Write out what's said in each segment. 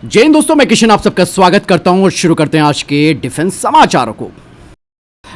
जय हिंद दोस्तों, मैं किशन आप सबका स्वागत करता हूं और शुरू करते हैं आज के डिफेंस समाचारों को।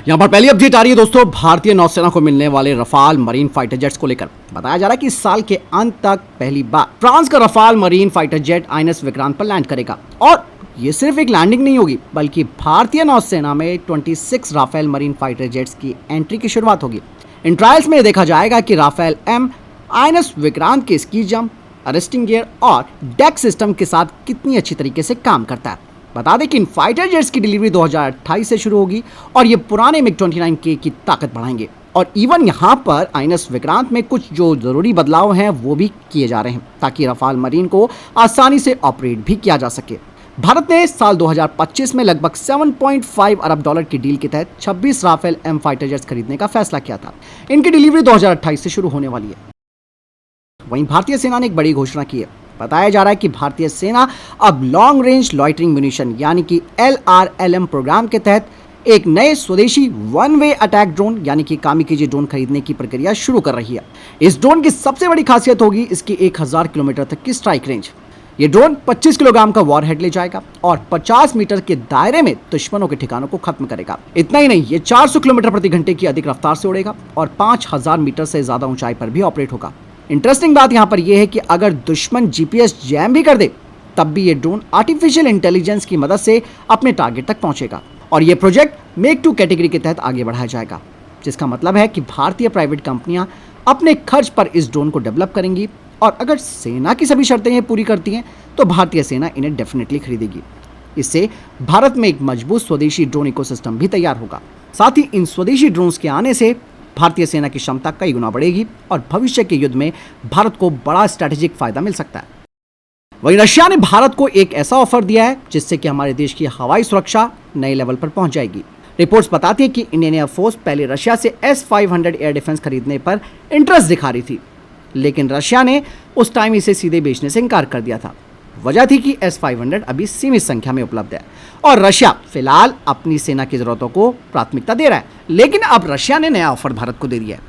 यहां पर पहली अपडेट आ रही है दोस्तों, भारतीय नौसेना को मिलने वाले रफाल मरीन फाइटर जेट्स को लेकर बताया जा रहा है कि इस साल के अंत तक पहली बार फ्रांस का Rafale marine fighter jet INS Vikrant पर लैंड करेगा। और ये सिर्फ एक लैंडिंग नहीं होगी, बल्कि भारतीय नौसेना में 26 राफेल मरीन फाइटर जेट्स की एंट्री की शुरुआत होगी। इन ट्रायल्स में देखा जाएगा कि राफेल एम आईएनएस विक्रांत के स्की जंप, अरेस्टिंग गियर और डेक सिस्टम के साथ कितनी अच्छी तरीके से काम करता है। बता दें कि इन फाइटर जेट्स की डिलीवरी 2028 से शुरू होगी और ये पुराने मिग 29K की ताकत बढ़ाएंगे। और इवन यहाँ पर आईएनएस विक्रांत में कुछ जो ज़रूरी बदलाव हैं वो भी किए जा रहे हैं ताकि रफाल मरीन को आसानी से ऑपरेट भी किया जा सके। भारत ने साल 2025 में लगभग 7.5 अरब डॉलर की डील के तहत 26 राफेल एम फाइटर जेट्स खरीदने का फैसला किया था। इनकी डिलीवरी 2028 से शुरू होने वाली है। वहीं भारतीय सेना ने एक बड़ी घोषणा की है। बताया जा रहा है कि भारतीय सेना अब लॉन्ग रेंज लॉइटरिंग म्यूनिशन यानी कि LRLM प्रोग्राम के तहत एक नए स्वदेशी वन वे अटैक ड्रोन यानी कि कामिकाज़े ड्रोन खरीदने की प्रक्रिया शुरू कर रही है। इस ड्रोन की सबसे बड़ी खासियत होगी इसकी 1000 किलोमीटर तक की स्ट्राइक रेंज। ये ड्रोन 25 किलोग्राम का वॉरहेड ले जाएगा और 50 मीटर के दायरे में दुश्मनों के ठिकानों को खत्म करेगा। इतना ही नहीं, ये 400 किलोमीटर प्रति घंटे की अधिक रफ्तार से उड़ेगा और 5000 मीटर से ज्यादा ऊंचाई पर भी ऑपरेट होगा। इंटरेस्टिंग बात यहाँ पर यह है कि अगर दुश्मन GPS जैम भी कर दे तब भी ये ड्रोन आर्टिफिशियल इंटेलिजेंस की मदद से अपने टारगेट तक पहुंचेगा। और ये प्रोजेक्ट मेक टू कैटेगरी के तहत आगे बढ़ाया जाएगा, जिसका मतलब है कि भारतीय प्राइवेट कंपनियां अपने खर्च पर इस ड्रोन को डेवलप करेंगी और अगर सेना की सभी शर्तें ये पूरी करती हैं तो भारतीय सेना इन्हें डेफिनेटली खरीदेगी। इससे भारत में एक मजबूत स्वदेशी ड्रोन इकोसिस्टम भी तैयार होगा। साथ ही इन स्वदेशी ड्रोन्स के आने से भारतीय सेना की क्षमता कई गुना बढ़ेगी और भविष्य के युद्ध में भारत को बड़ा स्ट्रैटेजिक फायदा मिल सकता है। वहीं रशिया ने भारत को एक ऐसा ऑफर दिया है जिससे कि हमारे देश की हवाई सुरक्षा नए लेवल पर पहुंच जाएगी। रिपोर्ट्स बताती हैं कि इंडियन एयरफोर्स पहले रशिया से S-500 एयर डिफेंस खरीदने पर इंटरेस्ट दिखा रही थी, लेकिन रशिया ने उस टाइम इसे सीधे बेचने से इनकार कर दिया था। वजह थी कि S-500 अभी सीमित संख्या में उपलब्ध है और रशिया फिलहाल अपनी सेना की जरूरतों को प्राथमिकता दे रहा है। लेकिन अब रशिया ने नया ऑफर भारत को दे दिया है।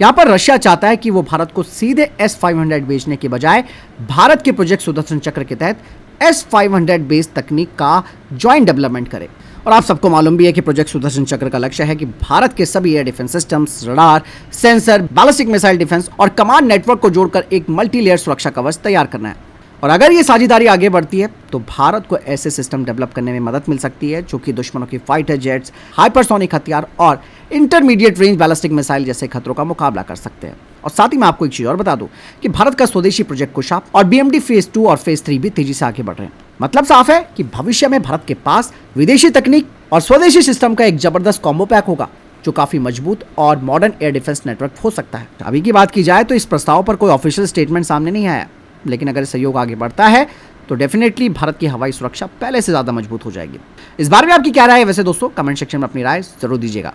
यहाँ पर रशिया चाहता है कि वो भारत को सीधे S-500 बेचने के बजाय भारत के प्रोजेक्ट सुदर्शन चक्र के तहत S-500 बेस्ड तकनीक का ज्वाइंट डेवलपमेंट करे। और आप सबको मालूम भी है कि प्रोजेक्ट सुदर्शन चक्र का लक्ष्य है कि भारत के सभी air defence systems, radar, sensor, ballistic missile defence और कमांड नेटवर्क को जोड़कर एक मल्टी लेयर सुरक्षा कवच तैयार करना है। और अगर ये साझेदारी आगे बढ़ती है तो भारत को ऐसे सिस्टम डेवलप करने में मदद मिल सकती है जो कि दुश्मनों की फाइटर जेट्स, हाइपरसोनिक हथियार और इंटरमीडिएट रेंज बैलिस्टिक मिसाइल जैसे खतरों का मुकाबला कर सकते हैं। और साथ ही मैं आपको एक चीज और बता दूं कि भारत का स्वदेशी प्रोजेक्ट कुशाप और BMD फेज 2 और फेज 3 भी तेजी से आगे बढ़ रहे हैं। मतलब साफ है कि भविष्य में भारत के पास विदेशी तकनीक और स्वदेशी सिस्टम का एक जबरदस्त कॉम्बो पैक होगा जो काफी मजबूत और मॉडर्न एयर डिफेंस नेटवर्क हो सकता है। अभी की बात की जाए तो इस प्रस्ताव पर कोई ऑफिशियल स्टेटमेंट सामने नहीं आया, लेकिन अगर सहयोग आगे बढ़ता है तो डेफिनेटली भारत की हवाई सुरक्षा पहले से ज्यादा मजबूत हो जाएगी। इस बारे में आपकी क्या राय है वैसे दोस्तों, कमेंट सेक्शन में अपनी राय जरूर दीजिएगा।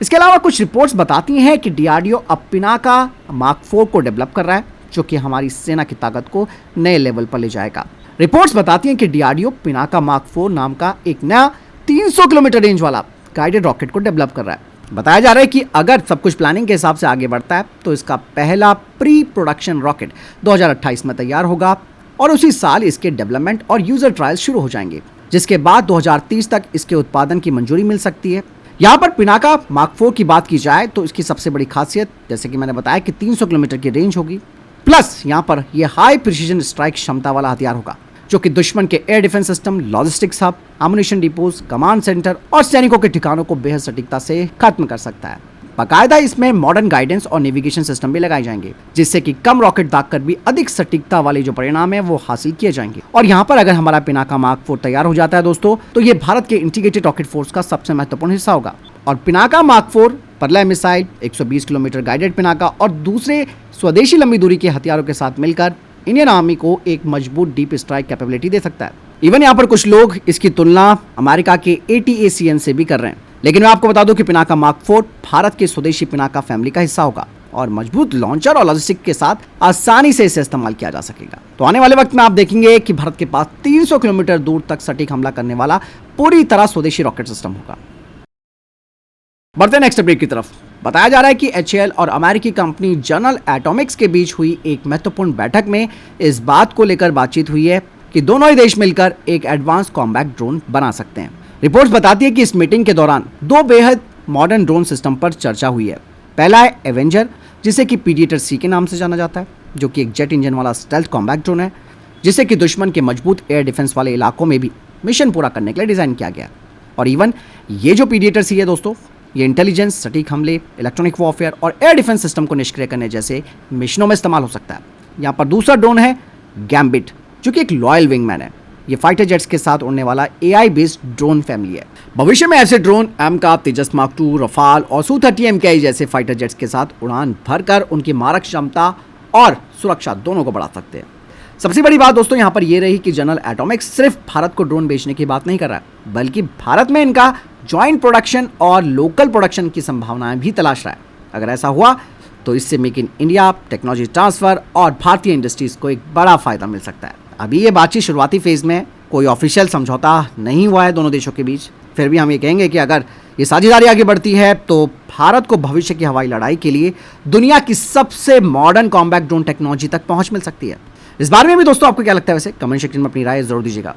इसके अलावा कुछ रिपोर्ट्स बताती हैं कि DRDO अब पिनाका मार्क 4 को डेवलप कर रहा है जो कि हमारी सेना की ताकत को नए लेवल पर ले जाएगा। रिपोर्ट्स बताती हैं कि DRDO पिनाका मार्क 4 नाम का एक नया 300 किलोमीटर रेंज वाला गाइडेड रॉकेट को डेवलप कर रहा है। बताया जा रहा है कि अगर सब कुछ प्लानिंग के हिसाब से आगे बढ़ता है तो इसका पहला प्री प्रोडक्शन रॉकेट 2028 में तैयार होगा और उसी साल इसके डेवलपमेंट और यूजर ट्रायल्स शुरू हो जाएंगे, जिसके बाद 2030 तक इसके उत्पादन की मंजूरी मिल सकती है। यहाँ पर पिनाका मार्क 4 की बात की जाए तो इसकी सबसे बड़ी खासियत जैसे कि मैंने बताया कि 300 किलोमीटर की रेंज होगी, प्लस यहाँ पर यह हाई प्रिसीजन स्ट्राइक क्षमता वाला हथियार होगा जो कि दुश्मन के air defence system, logistics hub, ammunition depots, command centre और सैनिकों के ठिकानों को बेहद सटीकता से खत्म कर सकता है। बाकायदा इसमें मॉडर्न गाइडेंस और नेविगेशन सिस्टम भी लगाए जाएंगे जिससे कि कम रॉकेट दागकर भी अधिक सटीकता वाले जो परिणाम है वो हासिल किए जाएंगे। और यहाँ पर अगर हमारा पिनाका मार्क 4 तैयार हो जाता है दोस्तों तो ये भारत के इंटीग्रेटेड रॉकेट फोर्स का सबसे महत्वपूर्ण हिस्सा होगा। और Pinaka mark 4 Pralay missile, 120 kilometre guided Pinaka और दूसरे स्वदेशी लंबी दूरी के हथियारों के साथ मिलकर इंडियन आर्मी को एक मजबूत डीप स्ट्राइक कैपेबिलिटी दे सकता है। इवन यहाँ पर कुछ लोग इसकी तुलना अमेरिका के ATACM से भी कर रहे हैं, लेकिन मैं आपको बता दूं कि पिनाका मार्क 4 भारत के स्वदेशी पिनाका फैमिली का हिस्सा होगा और मजबूत लॉन्चर और लॉजिस्टिक के साथ आसानी से इसे इस्तेमाल किया जा सकेगा। तो आने वाले वक्त में आप देखेंगे कि भारत के पास 300 किलोमीटर दूर तक सटीक हमला करने वाला पूरी तरह स्वदेशी रॉकेट सिस्टम होगा। बढ़ते नेक्स्ट अपडेट की तरफ। बताया जा रहा है कि HAL और अमेरिकी कंपनी जनरल एटॉमिक्स के बीच हुई एक महत्वपूर्ण बैठक में इस बात को लेकर बातचीत हुई है कि दोनों ही देश मिलकर एक एडवांस कॉम्बैट ड्रोन बना सकते हैं। रिपोर्ट्स बताती है कि इस मीटिंग के दौरान दो बेहद मॉडर्न ड्रोन सिस्टम पर चर्चा हुई है। पहला है एवेंजर, जिसे कि प्रीडेटर सी के नाम से जाना जाता है, जो कि एक जेट इंजन वाला स्टेल्थ कॉम्बैट ड्रोन है, जिसे कि दुश्मन के मजबूत एयर डिफेंस वाले इलाकों में भी मिशन पूरा करने के लिए डिज़ाइन किया गया है। और इवन ये जो प्रीडेटर सी है दोस्तों, ये इंटेलिजेंस, सटीक हमले, इलेक्ट्रॉनिक वॉरफेयर और एयर डिफेंस सिस्टम को निष्क्रिय करने जैसे मिशनों में इस्तेमाल हो सकता है। यहाँ पर दूसरा ड्रोन है गैम्बिट, जो कि एक लॉयल विंगमैन है। ये फाइटर जेट्स के साथ उड़ने वाला AI बेस्ड ड्रोन फैमिली है। भविष्य में ऐसे ड्रोन एमका, तेजस मार्क 2, रफाल और Su-30 MKI जैसे फाइटर जेट्स के साथ उड़ान भरकर उनकी मारक क्षमता और सुरक्षा दोनों को बढ़ा सकते हैं। सबसे बड़ी बात दोस्तों यहाँ पर यह रही कि जनरल एटॉमिक्स सिर्फ भारत को ड्रोन बेचने की बात नहीं कर रहा है, बल्कि भारत में इनका जॉइंट प्रोडक्शन और लोकल प्रोडक्शन की संभावनाएं भी तलाश रहा है। अगर ऐसा हुआ तो इससे make in India, technology transfer और भारतीय इंडस्ट्रीज को एक बड़ा फायदा मिल सकता है। अभी ये बातचीत शुरुआती फेज में, कोई ऑफिशियल समझौता नहीं हुआ है दोनों देशों के बीच। फिर भी हम ये कहेंगे कि अगर ये साझेदारी आगे बढ़ती है तो भारत को भविष्य की हवाई लड़ाई के लिए दुनिया की सबसे मॉडर्न कॉम्बैट ड्रोन टेक्नोलॉजी तक पहुंच मिल सकती है। इस बारे में भी दोस्तों आपको क्या लगता है? वैसे कमेंट सेक्शन में अपनी राय जरूर दीजिएगा।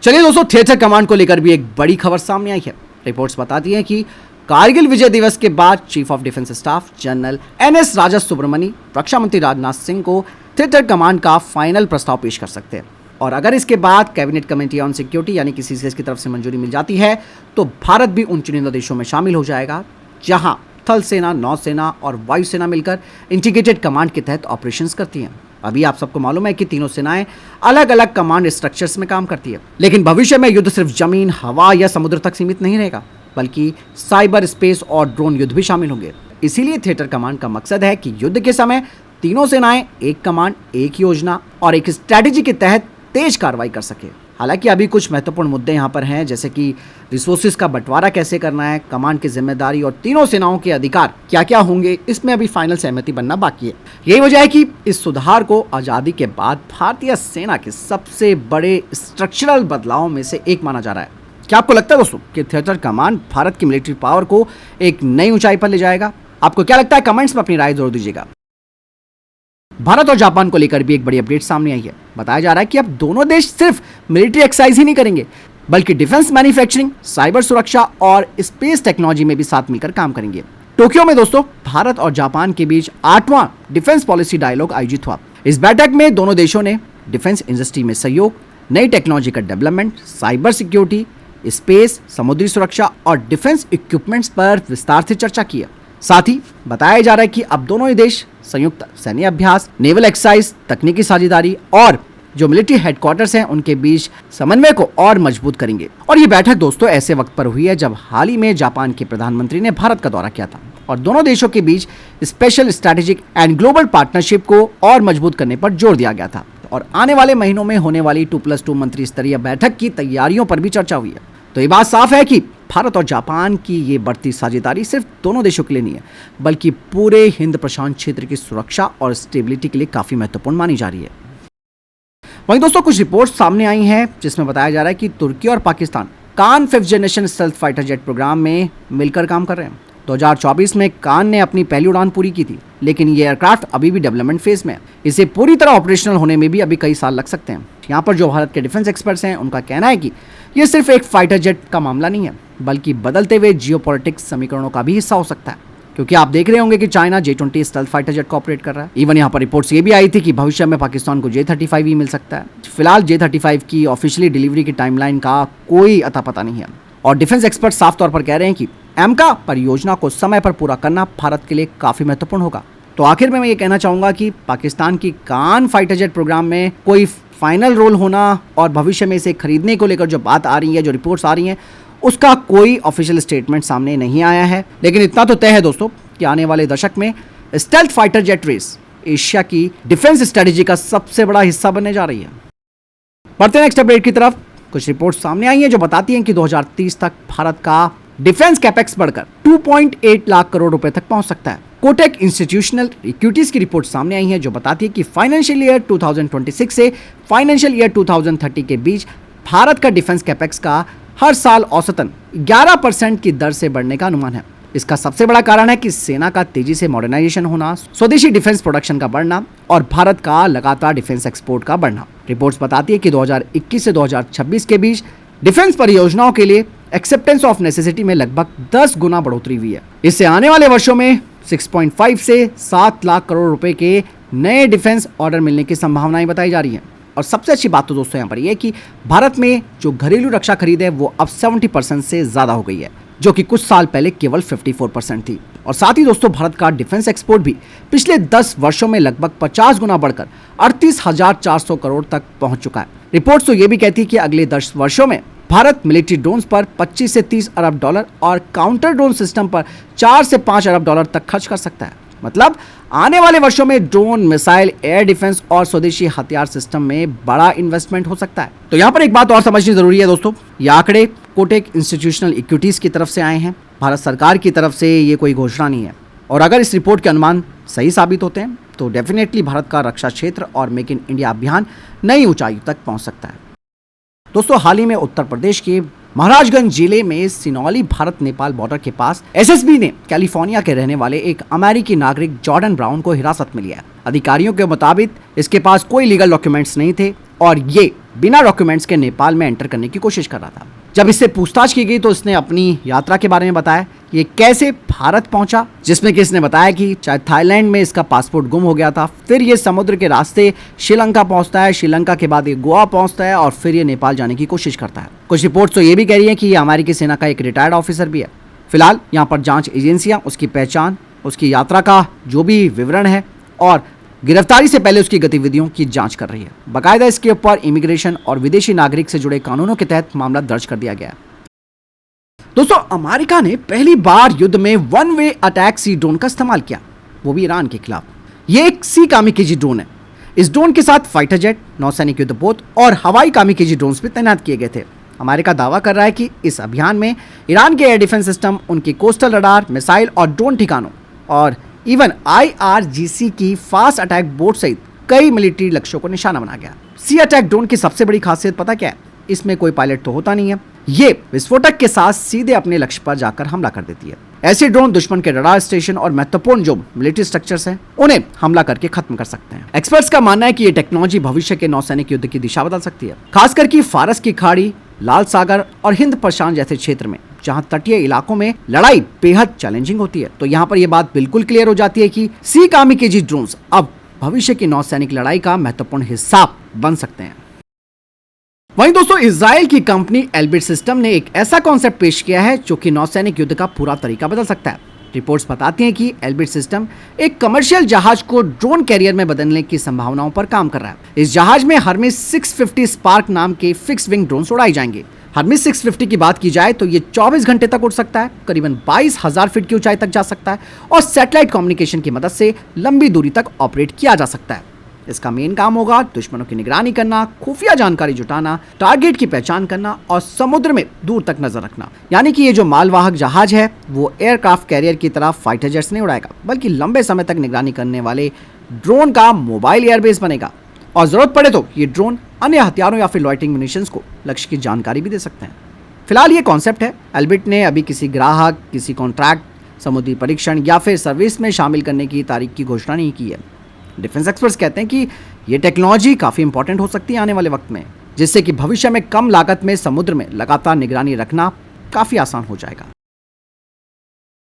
चलिए दोस्तों, थिएटर कमांड को लेकर भी एक बड़ी खबर सामने आई है। रिपोर्ट्स बताती हैं कि कारगिल विजय दिवस के बाद chief of defence staff general NS राजा सुब्रमणी रक्षा मंत्री राजनाथ सिंह को थिएटर कमांड का फाइनल प्रस्ताव पेश कर सकते हैं। और अगर इसके बाद कैबिनेट कमेटी ऑन सिक्योरिटी यानी कि CCS की तरफ से मंजूरी मिल जाती है तो भारत भी उन चुनिंदा देशों में शामिल हो जाएगा जहां थल सेना, नौसेना और वायुसेना मिलकर इंटीग्रेटेड कमांड के तहत ऑपरेशंस करती हैं। अभी आप सबको मालूम है कि तीनों सेनाएं अलग अलग कमांड स्ट्रक्चर्स में काम करती है, लेकिन भविष्य में युद्ध सिर्फ जमीन, हवा या समुद्र तक सीमित नहीं रहेगा, बल्कि साइबर स्पेस और ड्रोन युद्ध भी शामिल होंगे। इसीलिए थिएटर कमांड का मकसद है कि युद्ध के समय तीनों सेनाएं एक कमांड, एक योजना और एक स्ट्रैटेजी के तहत तेज कार्रवाई कर सके। हालांकि अभी कुछ महत्वपूर्ण मुद्दे यहाँ पर हैं, जैसे कि रिसोर्सेज का बंटवारा कैसे करना है, कमांड की जिम्मेदारी और तीनों सेनाओं के अधिकार क्या क्या होंगे, इसमें अभी फाइनल सहमति बनना बाकी है। यही वजह है कि इस सुधार को आज़ादी के बाद भारतीय सेना के सबसे बड़े स्ट्रक्चरल बदलावों में से एक माना जा रहा है। क्या आपको लगता है दोस्तों कि थिएटर कमांड भारत की मिलिट्री पावर को एक नई ऊंचाई पर ले जाएगा? आपको क्या लगता है? कमेंट्स में अपनी राय जरूर दीजिएगा। भारत और जापान को लेकर भी एक बड़ी अपडेट सामने आई है। बताया जा रहा है कि अब दोनों देश सिर्फ मिलिट्री एक्सरसाइज ही नहीं करेंगे, बल्कि डिफेंस मैन्युफैक्चरिंग, साइबर सुरक्षा और स्पेस टेक्नोलॉजी में भी साथ मिलकर काम करेंगे। टोक्यो में दोस्तों भारत और जापान के बीच 8वां डिफेंस पॉलिसी डायलॉग आयोजित हुआ। इस बैठक में दोनों देशों ने डिफेंस इंडस्ट्री में सहयोग, नई टेक्नोलॉजी का डेवलपमेंट, साइबर सिक्योरिटी, स्पेस, समुद्री सुरक्षा और डिफेंस इक्विपमेंट्स पर विस्तार से चर्चा की है। साथ ही बताया जा रहा है कि अब दोनों ही देश संयुक्त सैन्य अभ्यास, नेवल एक्सरसाइज, तकनीकी साझेदारी और जो मिलिट्री हेडक्वार्टर्स हैं उनके बीच समन्वय को और मजबूत करेंगे। और ये बैठक दोस्तों ऐसे वक्त पर हुई है जब हाल ही में जापान के प्रधानमंत्री ने भारत का दौरा किया था और दोनों देशों के बीच special strategic and global partnership को और मजबूत करने पर जोर दिया गया था। और आने वाले महीनों में होने वाली 2+2 मंत्री स्तरीय बैठक की तैयारियों पर भी चर्चा हुई है। तो ये बात साफ है कि भारत और जापान की ये बढ़ती साझेदारी सिर्फ दोनों देशों के लिए नहीं है, बल्कि पूरे हिंद प्रशांत क्षेत्र की सुरक्षा और स्टेबिलिटी के लिए काफी महत्वपूर्ण मानी जा रही है। वहीं दोस्तों कुछ रिपोर्ट्स सामने आई हैं जिसमें बताया जा रहा है कि तुर्की और पाकिस्तान कान 5th generation stealth fighter jet program में मिलकर काम कर रहे हैं। 2024 में कान ने अपनी पहली उड़ान पूरी की थी, लेकिन ये एयरक्राफ्ट अभी भी डेवलपमेंट फेज में है। इसे पूरी तरह ऑपरेशनल होने में भी अभी कई साल लग सकते हैं। यहाँ पर जो भारत के डिफेंस एक्सपर्ट्स हैं उनका कहना है कि ये सिर्फ एक फाइटर जेट का मामला नहीं है, बल्कि बदलते हुए जियोपॉलिटिक्स समीकरणों का भी हिस्सा हो सकता है, क्योंकि आप देख रहे होंगे कि China J-20 stealth fighter jet को ऑपरेट कर रहा है। इवन यहाँ पर रिपोर्ट्स ये भी आई थी कि भविष्य में पाकिस्तान को J-35 भी मिल सकता है। फिलहाल J-35 की ऑफिशियली डिलीवरी की टाइमलाइन का कोई अता पता नहीं है और डिफेंस एक्सपर्ट साफ तौर पर कह रहे हैं कि एमका परियोजना को समय पर पूरा करना भारत के लिए काफी महत्वपूर्ण होगा। तो आखिर में मैं ये कहना चाहूंगा कि पाकिस्तान की कान फाइटर जेट प्रोग्राम में कोई फाइनल रोल होना और भविष्य में इसे खरीदने को लेकर जो बात आ रही है, जो रिपोर्ट्स आ रही हैं, उसका कोई ऑफिशियल स्टेटमेंट सामने नहीं आया है। लेकिन इतना तो तय है दोस्तों कि आने वाले दशक में stealth fighter jet race Asia की डिफेंस स्ट्रेटेजी का सबसे बड़ा हिस्सा बनने जा रही है। बढ़ते नेक्स्ट अपडेट की तरफ। कुछ रिपोर्ट्स सामने आई हैं जो बताती हैं कि 2030 तक भारत का डिफेंस कैपेक्स बढ़कर 2.8 लाख करोड़ रुपए तक पहुंच सकता है। कोटेक इंस्टीट्यूशनल इक्विटीज की रिपोर्ट सामने आई है जो बताती है कि फाइनेंशियल ईयर 2026 से फाइनेंशियल ईयर 2030 के बीच भारत का डिफेंस कैपेक्स का हर साल औसतन 11% की दर से बढ़ने का अनुमान है। इसका सबसे बड़ा कारण है कि सेना का तेजी से मॉडर्नाइजेशन होना, स्वदेशी डिफेंस प्रोडक्शन का बढ़ना और भारत का लगातार डिफेंस एक्सपोर्ट का बढ़ना। रिपोर्ट्स बताती है कि 2021 से 2026 के बीच डिफेंस परियोजनाओं के लिए एक्सेप्टेंस ऑफ नेसेसिटी में लगभग 10 गुना बढ़ोतरी हुई है। इससे आने वाले वर्षों में 6.5 से 7 लाख करोड़ रुपए के नए डिफेंस ऑर्डर मिलने की संभावनाएं बताई जा रही हैं। और सबसे अच्छी बात तो दोस्तों यहाँ पर यह है कि भारत में जो घरेलू रक्षा खरीद है वो अब 70% से ज्यादा हो गई है, जो कि कुछ साल पहले केवल 54% थी। और साथ ही दोस्तों भारत का डिफेंस एक्सपोर्ट भी पिछले 10 वर्षों में लगभग 50 गुना बढ़कर 38,400 करोड़ तक पहुंच चुका है। रिपोर्ट्स तो ये भी कहती है कि अगले 10 वर्षों में भारत मिलिट्री ड्रोन्स पर 25 से 30 अरब डॉलर और काउंटर ड्रोन सिस्टम पर 4 से 5 अरब डॉलर तक खर्च कर सकता है। मतलब आने वाले वर्षों में ड्रोन, मिसाइल, एयर डिफेंस और स्वदेशी हथियार सिस्टम में बड़ा इन्वेस्टमेंट हो सकता है। तो यहाँ पर एक बात और समझनी जरूरी है दोस्तों, ये आंकड़े कोटेक इंस्टीट्यूशनल इक्विटीज की तरफ से आए हैं, भारत सरकार की तरफ से ये कोई घोषणा नहीं है। और अगर इस रिपोर्ट के अनुमान सही साबित होते हैं तो डेफिनेटली भारत का रक्षा क्षेत्र और मेक इन इंडिया अभियान नई ऊंचाई तक पहुंच सकता है। दोस्तों हाल ही में उत्तर प्रदेश के महाराजगंज जिले में सिनौली भारत नेपाल बॉर्डर के पास एसएसबी ने कैलिफोर्निया के रहने वाले एक अमेरिकी नागरिक जॉर्डन ब्राउन को हिरासत में लिया। अधिकारियों के मुताबिक इसके पास कोई लीगल डॉक्यूमेंट्स नहीं थे और ये बिना डॉक्यूमेंट्स के नेपाल में एंटर करने की कोशिश कर रहा था। जब इससे पूछताछ की गई तो इसने अपनी यात्रा के बारे में बताया, ये कैसे भारत पहुंचा, जिसमें कि इसने बताया कि चाहे थाईलैंड में इसका पासपोर्ट गुम हो गया था, फिर ये समुद्र के रास्ते श्रीलंका पहुंचता है, श्रीलंका के बाद ये गोवा पहुंचता है और फिर ये नेपाल जाने की कोशिश करता है। कुछ रिपोर्ट्स तो ये भी कह रही है कि ये अमेरिकी सेना का एक रिटायर्ड ऑफिसर भी है। फिलहाल यहाँ पर जांच एजेंसियां उसकी पहचान, उसकी यात्रा का जो भी विवरण है और गिरफ्तारी से पहले उसकी गतिविधियों की जांच कर रही है। बाकायदा इसके ऊपर इमिग्रेशन और विदेशी नागरिक से जुड़े कानूनों के तहत मामला दर्ज कर दिया गया है। दोस्तों अमेरिका ने पहली बार युद्ध में वन वे अटैक सी ड्रोन का इस्तेमाल किया, वो भी ईरान के खिलाफ। ये एक सी कामिकाज़ी ड्रोन है। इस ड्रोन के साथ फाइटर जेट, नौसैनिक युद्धपोत और हवाई कामिकाज़ी ड्रोन्स भी तैनात किए गए थे। अमेरिका दावा कर रहा है कि इस अभियान में ईरान के एयर डिफेंस सिस्टम, उनके कोस्टल रडार, मिसाइल और ड्रोन ठिकानों और इवन IRGC की फास्ट अटैक बोट सहित कई मिलिट्री लक्ष्यों को निशाना बना गया। सी अटैक ड्रोन की सबसे बड़ी खासियत पता क्या है? इसमें कोई पायलट तो होता नहीं है, ये विस्फोटक के साथ सीधे अपने लक्ष्य पर जाकर हमला कर देती है। ऐसे ड्रोन दुश्मन के रडार स्टेशन और महत्वपूर्ण जो मिलिट्री स्ट्रक्चर्स हैं उन्हें हमला करके खत्म कर सकते हैं। एक्सपर्ट्स का मानना है कि ये टेक्नोलॉजी भविष्य के नौसैनिक युद्ध की दिशा बदल सकती है, खासकर की फारस की खाड़ी, लाल सागर और हिंद प्रशांत जैसे क्षेत्र में जहां तटीय इलाकों में लड़ाई बेहद चैलेंजिंग होती है। तो यहाँ पर यह बात बिल्कुल क्लियर हो जाती है कि सी कामिकाज़ी ड्रोन्स अब भविष्य की नौसैनिक लड़ाई का महत्वपूर्ण हिस्सा बन सकते हैं। वहीं दोस्तों इजराइल की कंपनी एल्बिट सिस्टम ने एक ऐसा कॉन्सेप्ट पेश किया है जो कि नौसैनिक युद्ध का पूरा तरीका बदल सकता है। रिपोर्ट्स बताती हैं कि एल्बिट सिस्टम एक कमर्शियल जहाज को ड्रोन कैरियर में बदलने की संभावनाओं पर काम कर रहा है। इस जहाज में हर्मेस 650 स्पार्क नाम के फिक्स विंग ड्रोन उड़ाई जाएंगे। हर्मेस 650 की बात की जाए तो ये 24 घंटे तक उड़ सकता है, करीबन 22,000 फीट की ऊंचाई तक जा सकता है और सैटेलाइट कम्युनिकेशन की मदद से लंबी दूरी तक ऑपरेट किया जा सकता है। इसका मेन काम होगा दुश्मनों की निगरानी करना, खुफिया जानकारी जुटाना, टारगेट की पहचान करना और समुद्र में दूर तक नजर रखना। यानी कि ये जो मालवाहक जहाज है वो एयरक्राफ्ट कैरियर की तरह फाइटर जेट्स नहीं उड़ाएगा, बल्कि लंबे समय तक निगरानी करने वाले ड्रोन का मोबाइल एयरबेस बनेगा और जरूरत पड़े तो ये ड्रोन अन्य हथियारों या फिर लॉइटिंग म्यूनिशंस को लक्ष्य की जानकारी भी दे सकते हैं। फिलहाल ये कॉन्सेप्ट है। एल्बिट ने अभी किसी ग्राहक, किसी कॉन्ट्रैक्ट, समुद्री परीक्षण या फिर सर्विस में शामिल करने की तारीख की घोषणा नहीं की है। डिफेंस एक्सपर्ट्स कहते हैं कि ये टेक्नोलॉजी काफ़ी इंपॉर्टेंट हो सकती है आने वाले वक्त में, जिससे कि भविष्य में कम लागत में समुद्र में लगातार निगरानी रखना काफ़ी आसान हो जाएगा।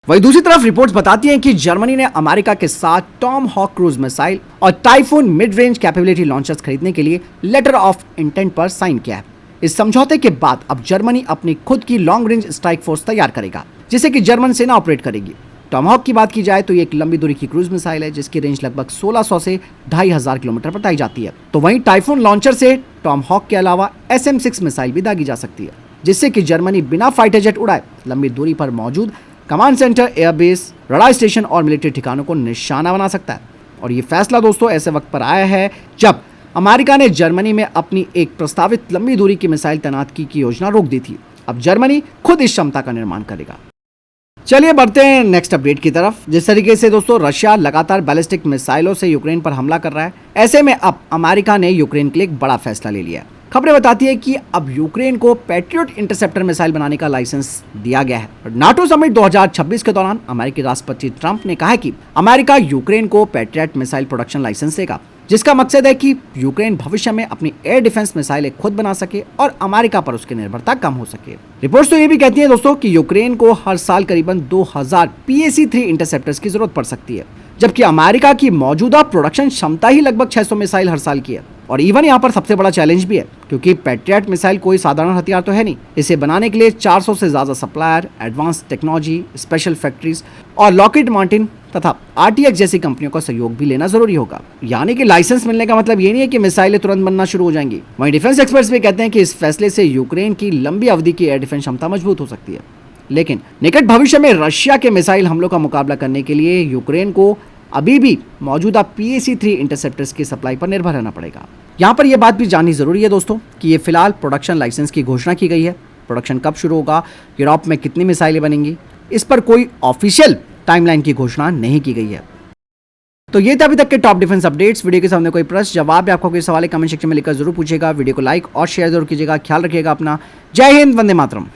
वहीं दूसरी तरफ रिपोर्ट्स बताती हैं कि जर्मनी ने अमेरिका के साथ टॉम हॉक क्रूज मिसाइल और typhoon mid range capability launchers खरीदने के लिए लेटर ऑफ इंटेंट पर साइन किया है। इस समझौते के बाद अब जर्मनी अपनी खुद की लॉन्ग रेंज स्ट्राइक फोर्स तैयार करेगा, जिसे कि जर्मन सेना ऑपरेट करेगी। टॉमहॉक की बात की जाए तो ये एक लंबी दूरी की क्रूज मिसाइल है जिसकी रेंज लगभग 1600 से 2500 किलोमीटर बताई जाती है। तो वहीं टाइफून लॉन्चर से टॉमहॉक के अलावा SM-6 मिसाइल भी दागी जा सकती है, जिससे कि जर्मनी बिना फाइटर जेट उड़ाए लंबी दूरी पर मौजूद command centre, airbase, radar station और मिलिट्री ठिकानों को निशाना बना सकता है। और ये फैसला दोस्तों ऐसे वक्त पर आया है जब अमेरिका ने जर्मनी में अपनी एक प्रस्तावित लंबी दूरी की मिसाइल तैनात की योजना रोक दी थी। अब जर्मनी खुद इस क्षमता का निर्माण करेगा। चलिए बढ़ते हैं नेक्स्ट अपडेट की तरफ। जिस तरीके से दोस्तों रशिया लगातार बैलिस्टिक मिसाइलों से यूक्रेन पर हमला कर रहा है, ऐसे में अब अमेरिका ने यूक्रेन के लिए एक बड़ा फैसला ले लिया है। खबरें बताती है कि अब यूक्रेन को पैट्रियट इंटरसेप्टर मिसाइल बनाने का लाइसेंस दिया गया है। नाटो समिट 2026 के दौरान अमेरिकी राष्ट्रपति ट्रंप ने कहा है कि अमेरिका यूक्रेन को पैट्रियट मिसाइल प्रोडक्शन लाइसेंस देगा, जिसका मकसद है कि यूक्रेन भविष्य में अपनी एयर डिफेंस मिसाइलें खुद बना सके और अमेरिका पर उसकी निर्भरता कम हो सके। रिपोर्ट्स तो ये भी कहती हैं दोस्तों कि यूक्रेन को हर साल करीबन 2000 PAC-3 इंटरसेप्टर्स की जरूरत पड़ सकती है, जबकि अमेरिका की मौजूदा प्रोडक्शन क्षमता ही लगभग 600 मिसाइल हर साल की है। और इवन यहाँ पर सबसे बड़ा चैलेंज भी है, क्योंकि पैट्रियट मिसाइल कोई साधारण हथियार तो है नहीं। इसे बनाने के लिए 400 से ज्यादा supplier, advance technology, special factories और लॉकहीड मार्टिन तथा RTX जैसी कंपनियों का सहयोग भी लेना जरूरी होगा। यानी कि लाइसेंस मिलने का मतलब ये नहीं है कि मिसाइलें तुरंत बनना शुरू हो जाएंगी। वहीं डिफेंस एक्सपर्ट्स भी कहते हैं कि इस फैसले से यूक्रेन की लंबी अवधि की एयर डिफेंस क्षमता मजबूत हो सकती है, लेकिन निकट भविष्य में रशिया के मिसाइल हमलों का मुकाबला करने के लिए यूक्रेन को अभी भी मौजूदा PAC-3 इंटरसेप्टर्स की सप्लाई पर निर्भर रहना पड़ेगा। यहाँ पर यह बात भी जाननी जरूरी है दोस्तों कि ये फिलहाल प्रोडक्शन लाइसेंस की घोषणा की गई है। प्रोडक्शन कब शुरू होगा, यूरोप में कितनी मिसाइलें बनेंगी, इस पर कोई ऑफिशियल टाइमलाइन की घोषणा नहीं की गई है। तो ये थे अभी तक के टॉप डिफेंस अपडेट्स। वीडियो के सामने कोई प्रश्न जवाब या आपका कोई सवाल है कमेंट सेक्शन में लिखकर जरूर पूछेगा। वीडियो को लाइक और शेयर जरूर कीजिएगा। ख्याल रखिएगा अपना। जय हिंद, वंदे मातरम।